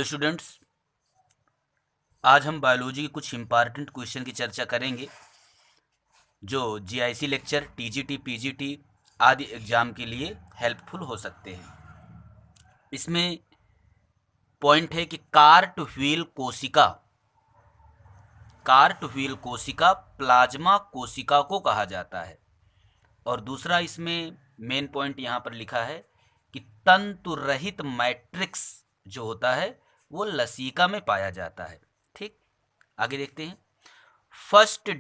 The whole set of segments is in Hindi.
स्टूडेंट्स, आज हम बायोलॉजी के कुछ इम्पॉर्टेंट क्वेश्चन की चर्चा करेंगे जो जीआईसी लेक्चर, टीजीटी, पीजीटी आदि एग्जाम के लिए हेल्पफुल हो सकते हैं। इसमें पॉइंट है कि कार्ट व्हील कोशिका प्लाज्मा कोशिका को कहा जाता है। और दूसरा इसमें मेन पॉइंट यहाँ पर लिखा है कि तंतु रहित मैट्रिक्स जो होता है वो लसिका में पाया जाता है। ठीक, आगे देखते हैं। First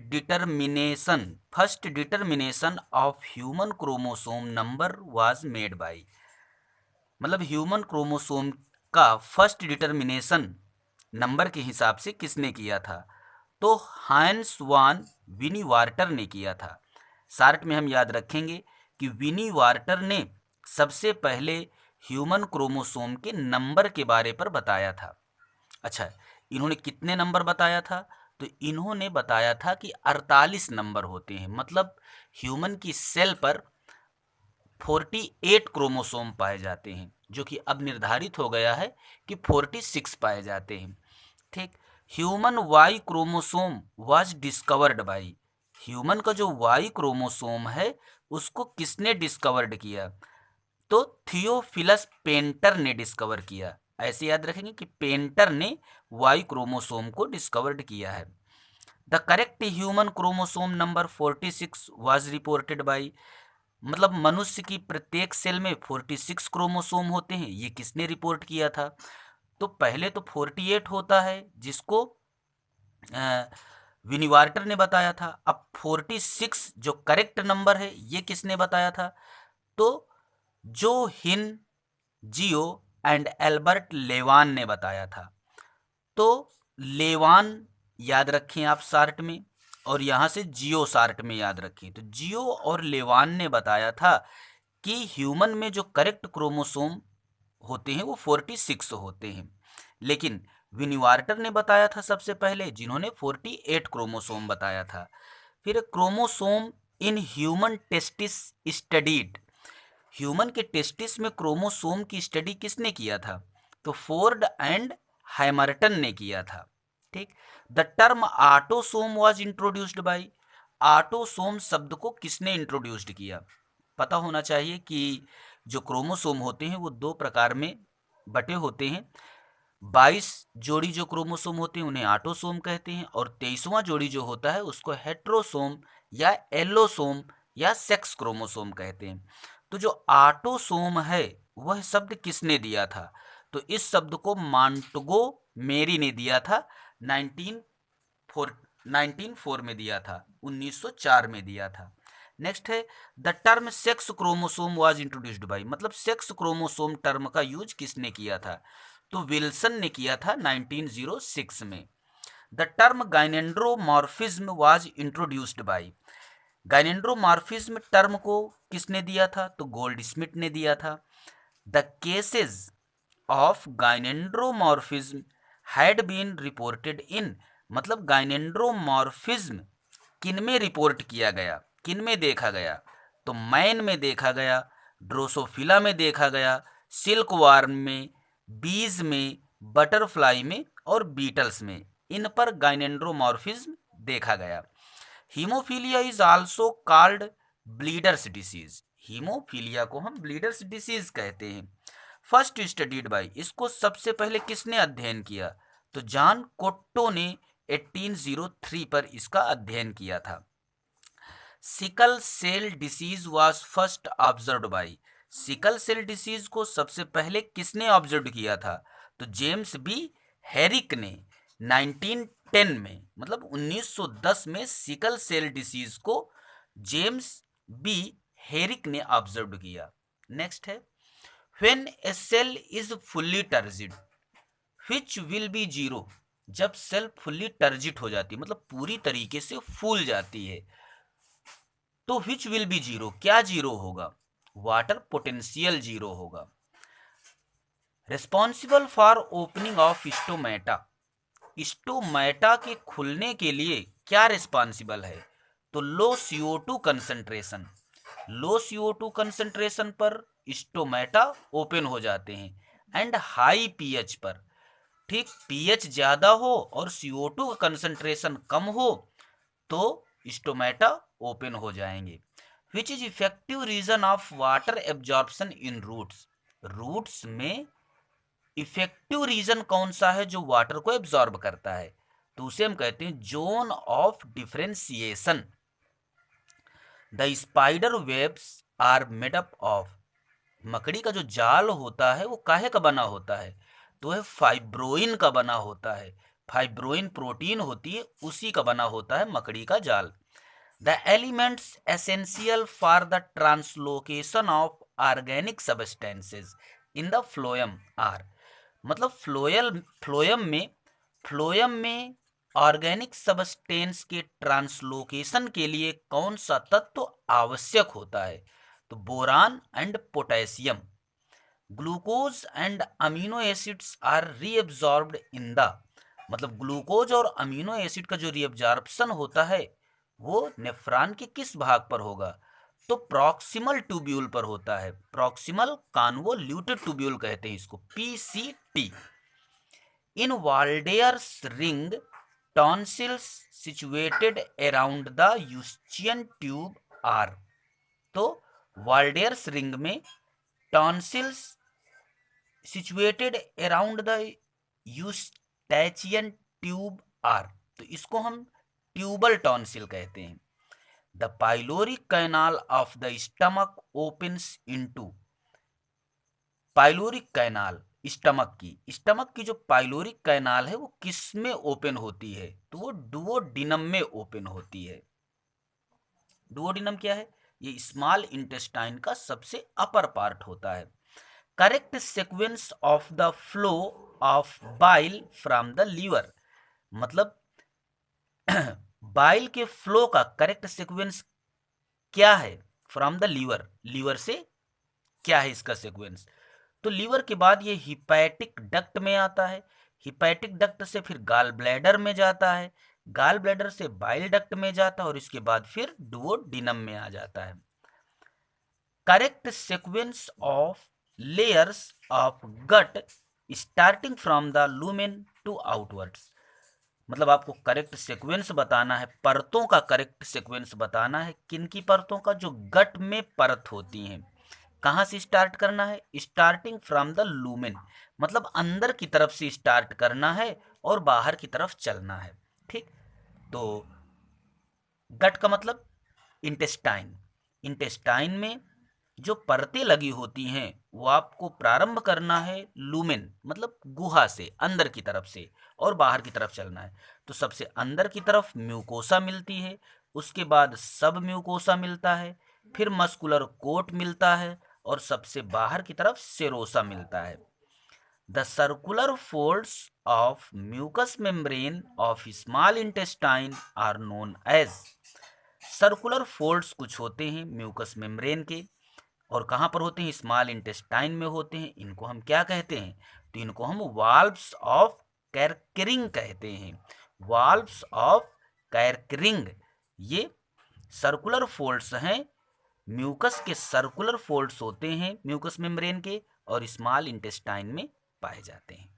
determination of human chromosome number was made by, मतलब ह्यूमन क्रोमोसोम का फर्स्ट डिटर्मिनेशन नंबर के हिसाब से किसने किया था? तो हाइंस वान विनी वार्टर ने किया था। शार्ट में हम याद रखेंगे कि विनी वार्टर ने सबसे पहले ह्यूमन क्रोमोसोम के नंबर के बारे पर बताया था। अच्छा, इन्होंने कितने नंबर बताया था? तो इन्होंने बताया था कि 48 नंबर होते हैं, मतलब ह्यूमन की सेल पर 48 क्रोमोसोम पाए जाते हैं, जो कि अब निर्धारित हो गया है कि 46 पाए जाते हैं। ठीक, human Y chromosome was discovered by, human का जो वाई क्रोमोसोम है उसको किसने डिस्कवर्ड किया? तो थियोफिलस पेंटर ने डिस्कवर किया। ऐसे याद रखेंगे कि पेंटर ने वाई क्रोमोसोम को डिस्कवर्ड किया है। The correct human chromosome number 46 was reported by, मतलब मनुष्य की प्रत्येक सेल में 46 क्रोमोसोम होते हैं, ये किसने रिपोर्ट किया था? तो पहले तो 48 होता है जिसको विनीवार्टर ने बताया था। अब 46 जो करेक्ट नंबर है ये किसने बताया था? तो जो हिन जियो एंड एल्बर्ट लेवान ने बताया था। तो लेवान याद रखें आप शार्ट में, और यहाँ से जियो शार्ट में याद रखें। तो जियो और लेवान ने बताया था कि ह्यूमन में जो करेक्ट क्रोमोसोम होते हैं वो 46 होते हैं, लेकिन विनीवार्टर ने बताया था सबसे पहले, जिन्होंने 48 क्रोमोसोम बताया था। फिर chromosome in human testis studied, human के टेस्टिस में क्रोमोसोम की स्टडी किसने किया था? तो फोर्ड एंड हैमरटन ने किया था। ठीक, the term autosome was introduced bye, autosome शब्द को किसने इंट्रोड्यूस्ड किया? पता होना चाहिए कि जो क्रोमोसोम होते हैं वो दो प्रकार में बटे होते हैं। 22 जोड़ी जो क्रोमोसोम होते हैं उन्हें आटोसोम कहते हैं, और 23वां जोड़ी जो होता है उसको हेट्रोसोम या एलोसोम या सेक्स क्रोमोसोम कहते हैं। तो जो आटोसोम है वह शब्द किसने दिया था? तो इस शब्द को मांटगो मेरी ने दिया था, 1904 में दिया था, 1904 में दिया था। नेक्स्ट है the term sex chromosome was introduced bye, मतलब सेक्स क्रोमोसोम टर्म का यूज किसने किया था? तो विल्सन ने किया था 1906 में। The term gynandromorphism was introduced by, gynandromorphism term को किसने दिया था? तो गोल्ड स्मिथ ने दिया था। The cases of gynandromorphism had been reported in, मतलब गाइनेंड्रोमॉर्फिज्म किन में रिपोर्ट किया गया, किन में देखा गया? तो मैन में देखा गया, ड्रोसोफिला में देखा गया, सिल्क वार्म में, बीज में, बटरफ्लाई में और बीटल्स में, इन पर गाइनेंड्रोमॉर्फिज्म देखा गया। Haemophilia is also called bleeders disease, haemophilia को हम ब्लीडर्स डिसीज कहते हैं। फर्स्ट स्टडीड बाय, इसको सबसे पहले किसने अध्ययन किया? तो जॉन कोट्टो ने 1803 पर इसका अध्ययन किया था। Sickle cell disease was first observed by, sickle cell disease को सबसे पहले किसने ऑब्जर्व किया था? तो जेम्स बी हेरिक ने 1910 में, मतलब 1910 में सिकल सेल डिसीज को जेम्स बी हेरिक ने ऑब्जर्व किया। नेक्स्ट है when a cell is fully turgid which will be zero, जब सेल फुल्ली टर्जिट हो जाती है, मतलब पूरी तरीके से फूल जाती है, तो विच विल बी जीरो, क्या जीरो होगा? वाटर पोटेंशियल जीरो होगा। Responsible for opening of stomata, stomata के खुलने के लिए क्या रिस्पॉन्सिबल है? तो लो CO2 कंसंट्रेशन, लो CO2 कंसंट्रेशन पर स्टोमेटा ओपन हो जाते हैं, एंड हाई pH पर, ठीक, पीएच ज़्यादा हो और CO2 का कंसंट्रेशन कम हो तो स्टोमेटा ओपन हो जाएंगे। Which is effective region of water absorption in roots, roots में इफेक्टिव रीजन कौन सा है जो वाटर को एब्जॉर्ब करता है, तो उसे हम कहते हैं zone of differentiation. The spider webs are made up of, मकड़ी का जो जाल होता है वो काहे का बना होता है, तो है फाइब्रोइन का बना होता है। फाइब्रोइन प्रोटीन होती है, उसी का बना होता है मकड़ी का जाल। The elements essential for the translocation of organic substances in the phloem are, मतलब फ्लोएम में ऑर्गेनिक सब्सटेंस के ट्रांसलोकेशन के लिए कौन सा तत्व आवश्यक होता है, तो boron and potassium. Glucose and amino acids are reabsorbed in the, मतलब ग्लूकोज और अमीनो एसिड का जो रीअब्जॉर्प्शन होता है वो नेफ्रॉन के किस भाग पर होगा, तो प्रॉक्सिमल ट्यूब्यूल पर होता है। प्रॉक्सिमल कॉन्वोल्यूटेड ट्यूब्यूल कहते हैं इसको, PCT। In Waldeyer's ring tonsils situated around the Eustachian tube are, तो वाल्डेयर्स रिंग में tonsils situated around the Eustachian tube are, तो इसको हम ट्यूबल टॉन्सिल कहते हैं। The pyloric canal of the stomach opens into, pyloric canal stomach की जो पाइलोरिक कैनाल है वो किस में ओपन होती है, तो वो डुओडिनम में ओपन होती है। डुओडिनम क्या है, ये स्मॉल इंटेस्टाइन का सबसे अपर पार्ट होता है। Correct sequence of the flow of bile from the liver, मतलब बाइल के फ्लो का करेक्ट सीक्वेंस क्या है, फ्रॉम द लीवर, लीवर से क्या है इसका सीक्वेंस, तो लीवर के बाद ये हिपैटिक डक्ट में आता है, हिपैटिक डक्ट से फिर गाल ब्लैडर में जाता है, गाल ब्लैडर से बाइल डक्ट में जाता है और इसके बाद फिर डुओडिनम में आ जाता है। Correct sequence of layers of gut starting from the lumen to outwards, मतलब आपको करेक्ट सीक्वेंस बताना है, परतों का करेक्ट सीक्वेंस बताना है। किन की परतों का, जो गट में परत होती हैं। कहाँ से स्टार्ट करना है, स्टार्टिंग फ्रॉम द लूमेन, मतलब अंदर की तरफ से स्टार्ट करना है और बाहर की तरफ चलना है। ठीक, तो गट का मतलब इंटेस्टाइन, इंटेस्टाइन में जो परतें लगी होती हैं वो आपको प्रारंभ करना है लूमेन, मतलब गुहा से, अंदर की तरफ से, और बाहर की तरफ चलना है। तो सबसे अंदर की तरफ म्यूकोसा मिलती है, उसके बाद सब म्यूकोसा मिलता है, फिर मस्कुलर कोट मिलता है और सबसे बाहर की तरफ सेरोसा मिलता है। The circular folds of mucous membrane of small intestine are known as, circular folds कुछ होते हैं म्यूकस मेम्ब्रेन के, और कहाँ पर होते हैं, स्मॉल इंटेस्टाइन में होते हैं। इनको हम क्या कहते हैं, तो इनको हम वाल्व्स ऑफ कैरकरिंग कहते हैं, वाल्व्स ऑफ कैरकरिंग। ये सर्कुलर फोल्ड्स हैं, म्यूकस के सर्कुलर फोल्ड्स होते हैं म्यूकस मेम्ब्रेन के, और स्मॉल इंटेस्टाइन में पाए जाते हैं।